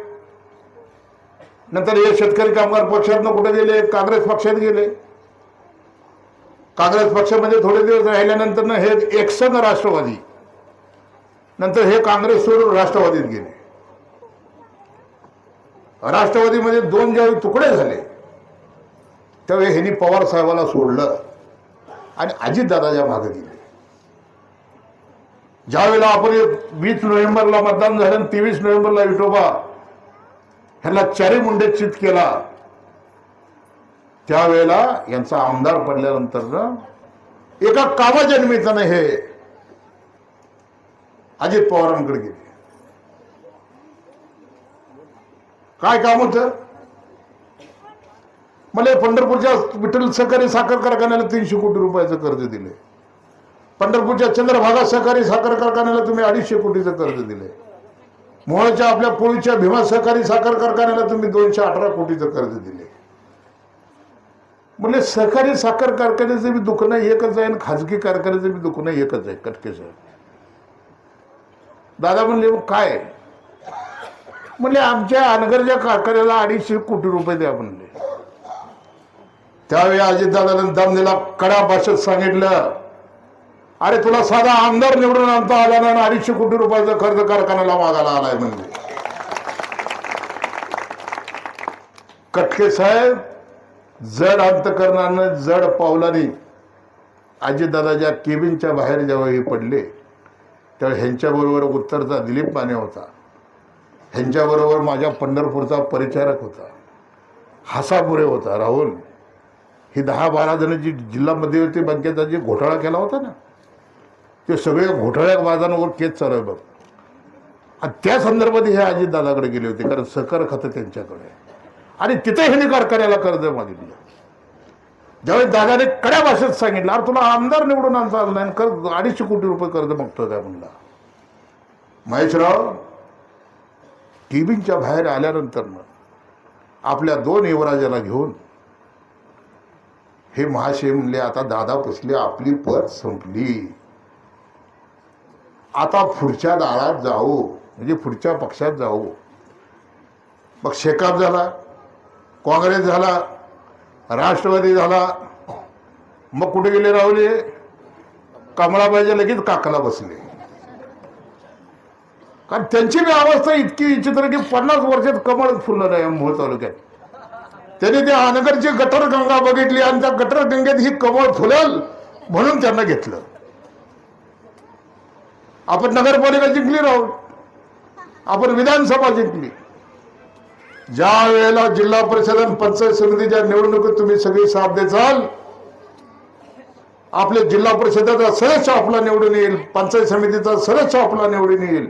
A: नंतर हे शेतकरी कामगार पक्षातनं कुठे गेले, काँग्रेस पक्षात गेले. काँग्रेस पक्षामध्ये थोडे दिवस राहिल्यानंतर हे एकसंघ राष्ट्रवादी, नंतर हे काँग्रेस सोडून राष्ट्रवादीत गेले. राष्ट्रवादीमध्ये दोन ज्यावेळी तुकडे झाले त्यावेळी ह्यांनी पवार साहेबाला सोडलं आणि अजितदादाच्या मागे गेले. ज्यावेळेला आपण 20 नोव्हेंबरला मतदान झालं, 23 नोव्हेंबरला विठोबा ह्यांना चारी मुंडे चित केला, त्यावेळेला यांचा आमदार पडल्यानंतर एका कामाच्या निमित्तानं हे अजित पवारांकडे गेले. काय काम होतं? मला पंढरपूरच्या विठ्ठल सहकारी साखर कारखान्याला 300 कोटी रुपयाचं कर्ज दिले. पंढरपूरच्या चंद्रभागा सहकारी साखर कारखान्याला तुम्ही 250 कोटीचं कर्ज दिले. मोहोळच्या आपल्या पोळीच्या भीमा सहकारी साखर कारखान्याला तुम्ही 218 कोटीचं कर्ज दिले. म्हणजे सहकारी साखर कारखान्याचं बी दुखणं एकच आहे आणि खाजगी कारखान्याचं बी दुखणं एकच आहे. कटके साहेब दादा म्हणले काय? म्हणले आमच्या अनगरच्या कारखान्याला 250 कोटी रुपये द्या म्हणले. त्यावेळी अजितदादाने दम दिला, कडा भाषेत सांगितलं, अरे तुला साधा आमदार निवडून आणता आला ना, 250 कोटी रुपयाचा कर्ज कारखान्याला मागायला आलाय म्हणजे. कटके साहेब जड अंतकरणानं जड पावलाने अजितदादाच्या केबिनच्या बाहेर जेव्हा हे पडले तेव्हा ह्यांच्याबरोबर उत्तरचा दिलीप माने होता, ह्यांच्याबरोबर माझ्या पंढरपूरचा परिचारक होता, हासापुरे होता, राहुल. ही 10-12 जण जी जिल्हा मध्यवर्ती बँकेचा जे घोटाळा केला होता ना, ते सगळे घोटाळ्या बाजारावर केस चालू आहे बघ. आणि त्या संदर्भात हे अजितदादाकडे गेले होते, कारण सहकार खातं त्यांच्याकडे, आणि तिथे ह्यांनी कारखान्याला कर्ज मागितलं. ज्यावेळी दादाने कड्या भाषेत सांगितलं, अरे तुला आमदार निवडून आणता आलं नाही, कर्ज 250 कोटी रुपये कर्ज मागतोय काय म्हणला. महेशराव केबिनच्या बाहेर आल्यानंतर आपल्या 2 युवराजाला घेऊन हे महाशय म्हणले, आता दादा पुसले, आपली पद संपली, आता पुढच्या दारात जाऊ, म्हणजे पुढच्या पक्षात जाऊ. मग शेकाप झाला, काँग्रेस झाला, राष्ट्रवादी झाला. मग कुठे गेले राहुले? कमळाबाईच्या लगेच काकाला बसले. कारण त्यांची बी अवस्था इतकी विचित्र की 50 वर्षात कमळच फुललं नाही मोहोळ तालुक्यात. त्यांनी त्या अनगरची गटर गंगा बघितली आणि त्या गटर गंगेत ही कमळ फुलेल म्हणून त्यांना घेतलं. आपण नगरपालिका जिंकली राहू, आपण विधानसभा जिंकली. ज्या वेळेला जिल्हा परिषद आणि पंचायत समितीच्या निवडणुकीत तुम्ही सगळी साथ देचाल, आपल्या जिल्हा परिषदेचा सदस्य आपला निवडून येईल, पंचायत समितीचा सदस्य आपला निवडून येईल.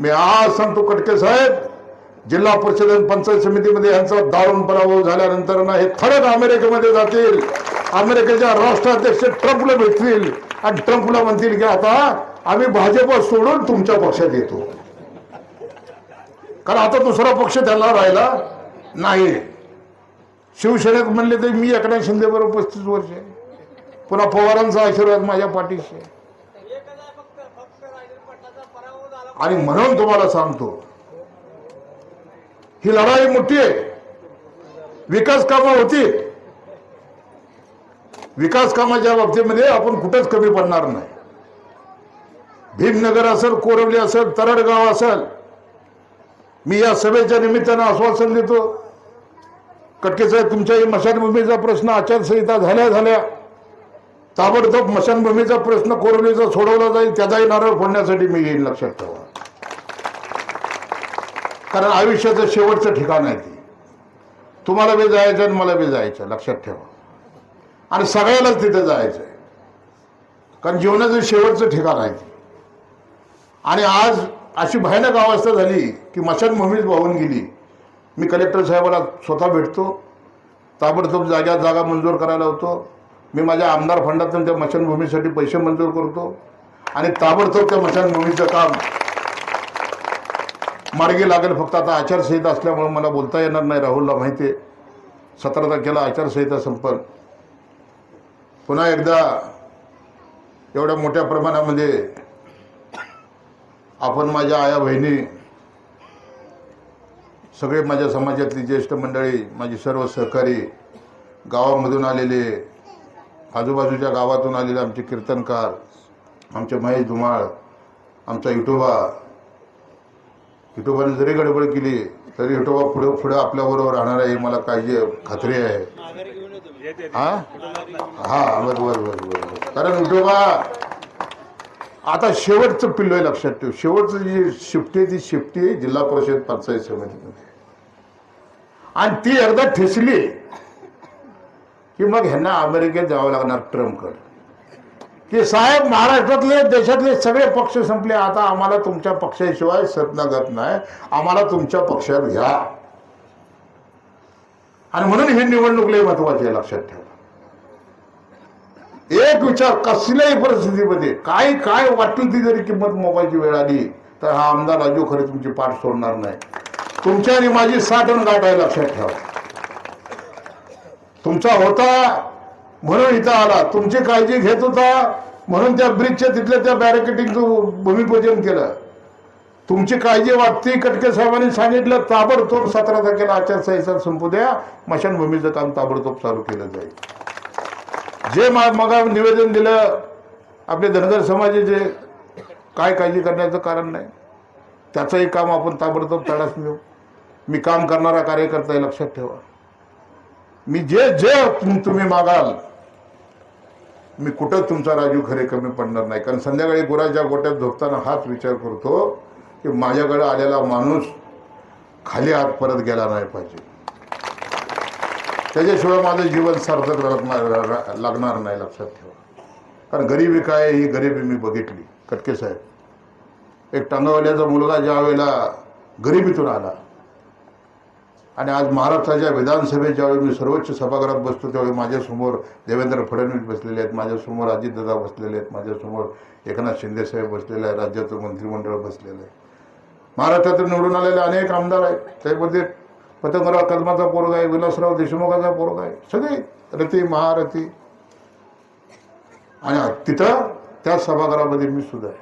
A: मी आज सांगतो कटके साहेब, जिल्हा परिषद आणि पंचायत समितीमध्ये यांचा दारुण पराभव झाल्यानंतर ना हे थरक अमेरिकेमध्ये जातील, अमेरिकेच्या राष्ट्राध्यक्ष ट्रम्पला भेटतील आणि ट्रम्पला म्हणतील की आता आम्ही भाजप सोडून तुमच्या पक्षात येतो. कारण आता दुसरा पक्ष त्यांना राहिला नाही. शिवसेनेत म्हणले तर मी एकनाथ शिंदे बरोबर 35 वर्ष आहे, पुन्हा पवारांचा आशीर्वाद माझ्या पाठीशी आहे. आणि म्हणून तुम्हाला सांगतो, ही लढाई मोठी आहे. विकास कामं होती, विकास कामाच्या बाबतीमध्ये आपण कुठेच कमी पडणार नाही. भीमनगर असेल, कोरवली असेल, तरडगाव असेल, मी या सभेच्या निमित्तानं आश्वासन देतो, कटके साहेब तुमच्याही मशानभूमीचा प्रश्न आचारसंहिता झाल्या ताबडतोब मशानभूमीचा प्रश्न कोरवलीचा सोडवला जाईल, त्याचाही नारळ फोडण्यासाठी मी येईल, लक्षात ठेवा. कारण आयुष्याचं शेवटचं ठिकाण आहे ते. तुम्हाला बी जायचं आणि मला बी जायचं, लक्षात ठेवा. आणि सगळ्यालाच तिथे जायचं आहे, कारण जीवनाचं शेवटचं ठिकाण आहे ते. आणि आज अशी भयानक अवस्था झाली की मशानभूमीच वाहून गेली. मी कलेक्टर साहेबाला स्वतः भेटतो, ताबडतोब जागा मंजूर करायला होतो. मी माझ्या आमदार फंडातून त्या स्मशानभूमीसाठी पैसे मंजूर करतो आणि ताबडतोब त्या स्मशानभूमीचं काम मार्गी लागेल. फक्त आता आचारसंहिता असल्यामुळे मला बोलता येणार नाही. राहुलला माहिती आहे 17 तारखेला आचारसंहिता संपल. पुन्हा एकदा एवढ्या मोठ्या प्रमाणामध्ये आपण माझ्या आया बहिणी सगळे माझ्या समाजातली ज्येष्ठ मंडळी माझी सर्व सहकारी गावामधून आलेले आजूबाजूच्या गावातून आलेले आमचे कीर्तनकार आमचे महेश धुमाळ आमचा विठोबाने जरी गडबड केली तरी विठोबा पुढे पुढे आपल्याबरोबर राहणार आहे मला काळजी खात्री आहे. हा बरोबर कारण विठोबा आता शेवटचं पिल्लो आहे लक्षात ठेव. शेवटचं जी शिफ्टी आहे ती शिफ्टी आहे जिल्हा परिषद पंचायत समितीमध्ये आणि ती एकदा ठेचली की मग ह्यांना अमेरिकेत जावं लागणार ट्रम्पकडे की साहेब महाराष्ट्रातले देशातले सगळे पक्ष संपले आता आम्हाला तुमच्या पक्षाशिवाय सतनागत नाही आम्हाला तुमच्या पक्षात घ्या. आणि म्हणून ही निवडणूक लय महत्वाची आहे लक्षात ठेवा. एक विचार कसल्याही परिस्थितीमध्ये काय वाटेल ती जरी किंमत मोबाईलची वेळ आली तर हा आमदार राजू खरे तुमची पाठ सोडणार नाही. तुमच्या आणि माझी 60 गाठ आहे लक्षात ठेवा. तुमचा होता म्हणून इथं आला तुमची काळजी घेत होता म्हणून त्या ब्रिजच्या तिथल्या त्या बॅरिकेडिंगचं भूमिपूजन केलं. तुमची काळजी वाटते कटके साहेबांनी सांगितलं ताबडतोब 17 तारखेला आचारसंहिता संपू द्या स्मशानभूमीचं काम ताबडतोब चालू केलं जाईल. जे मग निवेदन दिलं आपले धनगर समाजाचे काय काळजी करण्याचं कारण नाही त्याचंही काम आपण ताबडतोब तडास नेऊ. मी काम करणारा कार्यकर्ता आहे लक्षात ठेवा. मी जे तुम्ही मागाल मी कुठं तुमचा राजू खरे कमी पडणार नाही. कारण संध्याकाळी गुराच्या गोट्यात झोपताना हाच विचार करतो की माझ्याकडे आलेला माणूस खाली हात परत गेला नाही पाहिजे. त्याच्याशिवाय माझं जीवन सार्थक लागणार नाही लक्षात ठेवा. कारण गरिबी काय ही गरिबी मी बघितली. कटके साहेब एक टांगावाल्याचा मुलगा ज्या वेळेला गरिबीतून आला आणि आज महाराष्ट्राच्या विधानसभेत ज्यावेळी मी सर्वोच्च सभागृहात बसतो त्यावेळी माझ्यासमोर देवेंद्र फडणवीस बसलेले आहेत माझ्यासमोर अजितदादा बसलेले आहेत माझ्यासमोर एकनाथ शिंदेसाहेब बसलेले आहेत राज्याचं मंत्रिमंडळ बसलेलं आहे. महाराष्ट्रातून निवडून आलेले अनेक आमदार आहेत त्यामध्ये पतंगराव कदमाचा पोरगा आहे विलासराव देशमुखाचा पोरगा आहे सगळे रती महारथी आणि तिथं त्या सभागृहामध्ये मी सुद्धा आहे.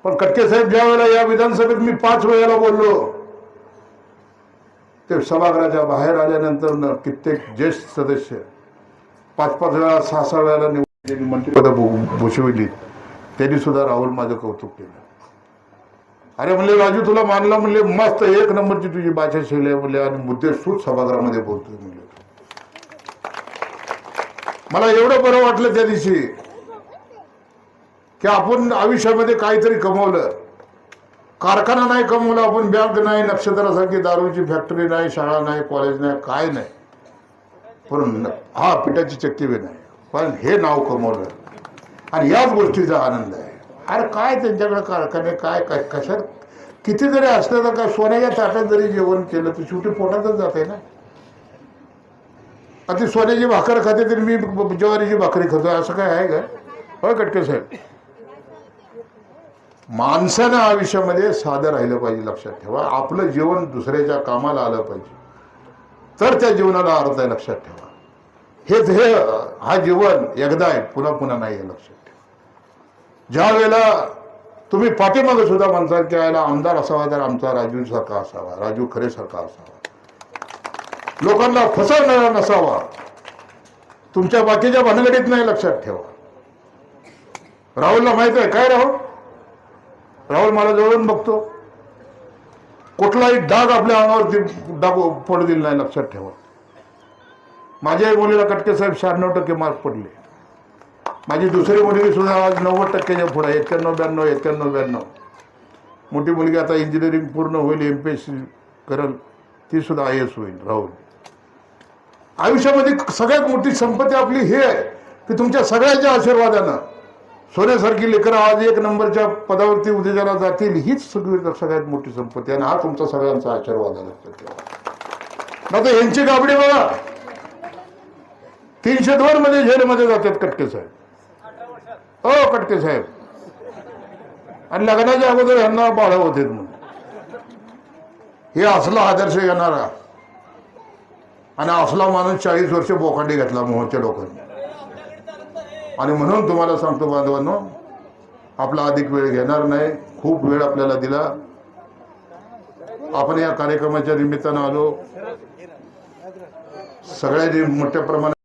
A: पण कटके साहेब ज्या वेळेला या विधानसभेत मी 5 वेळेला बोललो ते सभागृहाच्या बाहेर आल्यानंतर कित्येक ज्येष्ठ सदस्य 5-5 वेळा 6-6 वेळेला निवडून मंत्रिपद भूषविली त्यांनी सुद्धा राहुल माझं कौतुक केलं. अरे म्हणले राजू तुला मानला म्हणले मस्त 1 नंबरची तुझी भाषा शैली आहे म्हणले आणि मुद्दे सूट सभागृहामध्ये बोलतोय म्हणले. मला एवढं बरं वाटलं त्या दिवशी की आपण आयुष्यामध्ये काहीतरी कमवलं. कारखाना नाही कमवला आपण बँक नाही नक्षत्रासारखी दारूची फॅक्टरी नाही शाळा नाही कॉलेज नाही काय नाही पण हा पिठाची चक्की बी नाही पण हे नाव कमवलं आणि याच गोष्टीचा आनंद आहे. अरे काय त्यांच्याकडे कारखाने काय काय कशात किती जरी असलं तर काय सोन्याच्या ताटात जरी जेवण केलं तर शेवटी पोटातच जाते ना. आता सोन्याची भाकर खाते तरी मी ज्वारीची भाकरी खातो असं काय आहे का होय कटके साहेब. माणसानं आयुष्यामध्ये साधं राहिलं पाहिजे लक्षात ठेवा. आपलं जीवन दुसऱ्याच्या कामाला आलं पाहिजे तर त्या जीवनाला अर्थ आहे लक्षात ठेवा. हे हा जीवन एकदा आहे पुन्हा पुन्हा नाही आहे लक्षात ठेवा. ज्या वेळेला तुम्ही पाठीमागे सुद्धा म्हणताल की याला आमदार असावा तर आमचा राजू सारखा असावा राजू खरे सारखा असावा लोकांना फसवणारा नसावा तुमच्या बाकीच्या भानगडीत नाही लक्षात ठेवा. राहुलला माहित आहे काय राहुल मला जवळून बघतो कुठलाही डाग आपल्या अंगावरती डाग पडू दिला नाही लक्षात ठेवा. माझ्या मुलीला कटके साहेब 96% मार्क पडले. माझी दुसरी मुलगी सुद्धा आज 90%च्या पुढे 91-92 मोठी मुलगी आता इंजिनिअरिंग पूर्ण होईल MPSC करेल ती सुद्धा IAS होईल. राहुल आयुष्यामध्ये सगळ्यात मोठी संपत्ती आपली हे आहे की तुमच्या सगळ्यांच्या आशीर्वादानं सोन्यासारखी लेकरं आज 1 नंबरच्या पदावरती उद्याला जातील हीच सगळ्यात मोठी संपत्ती आणि हा तुमचा सगळ्यांचा आशीर्वाद आहे. आता यांची गाबडी बघा 302 मध्ये जेलमध्ये जातात कटके साहेब. हो कटके साहेब. आणि लग्नाच्या अगोदर यांना बाळ होते म्हणून हे असला आदर्श घेणारा आणि असला माणूस 40 वर्ष बोकांडी घेतला मोहच्या लोकांनी. आणि म्हणून तुम्हाला सांगतो बांधवांनो, आपला अधिक वेळ घेणार नाही. खूप वेळ आपल्याला दिला. आपण या कार्यक्रमाच्या निमित्तानं आलो. सगळ्यांनी मोठ्या प्रमाणात